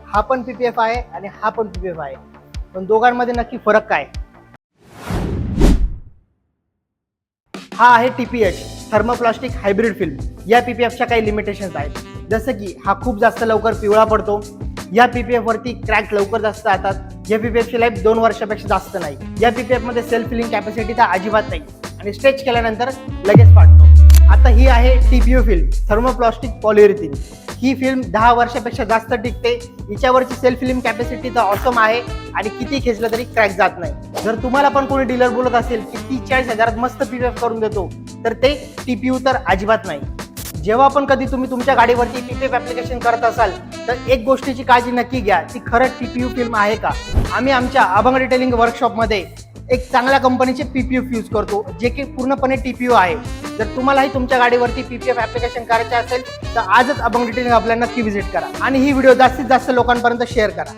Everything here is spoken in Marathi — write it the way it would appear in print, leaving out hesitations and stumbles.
हा पण पीपीएफ आहे आणि हा पण पीपीएफ आहे, पण दोघांमध्ये नक्की फरक काय? हा आहे टीपीएच, थर्मोप्लास्टिक हायब्रिड फिल्म. या पीपीएफच्या काही लिमिटेशन्स आहेत, जसं की हा खूप जास्त लवकर पिवळा पडतो. या पीपीएफ वरती क्रॅक लवकर जास्त जातात. या पीपीएफची लाईफ 2 वर्षापेक्षा जास्त नाही. या पीपीएफ मध्ये सेल्फ फिलिंग कॅपॅसिटी तर अजिबात नाही आणि स्ट्रेच केल्यानंतर लगेच फाटतो. आता ही आहे टीपीयू फिल्म, थर्मोप्लास्टिक पॉलियुरेथीन. ही फिल्म 10 वर्षापेक्षा जास्त टिकते. हिच्यावरची सेल्फ फिलिंग कॅपॅसिटी तर ऑसम आहे आणि किती खेचलं तरी क्रॅक जात नाही. जर तुम्हाला पण कोणी डीलर बोलत असेल की 30-40 हजारात मस्त पीपीएफ करून देतो, तर ते टीपीयू तर अजिबात नाही. जेव्हा पण कधी तुम्ही तुमच्या गाडीवरती पीपीएफ ऍप्लिकेशन करत असाल, तर एक गोष्टीची काळजी नक्की घ्या, ती खरंच टीपीयू फिल्म आहे का. आम्ही आमच्या अभंग डिटेलिंग वर्कशॉपमध्ये एक चांगल्या कंपनीचे पीपीएफ यूज करतो, जे की पूर्णपणे टीपीयू आहे. जर तुम्हालाही तुमच्या गाडीवरती पीपीएफ ऍप्लिकेशन करायचे असेल, तर आजच अभंग डिटेलिंग आपल्याला नक्की व्हिजिट करा आणि ही व्हिडिओ जास्तीत जास्त लोकांपर्यंत शेअर करा.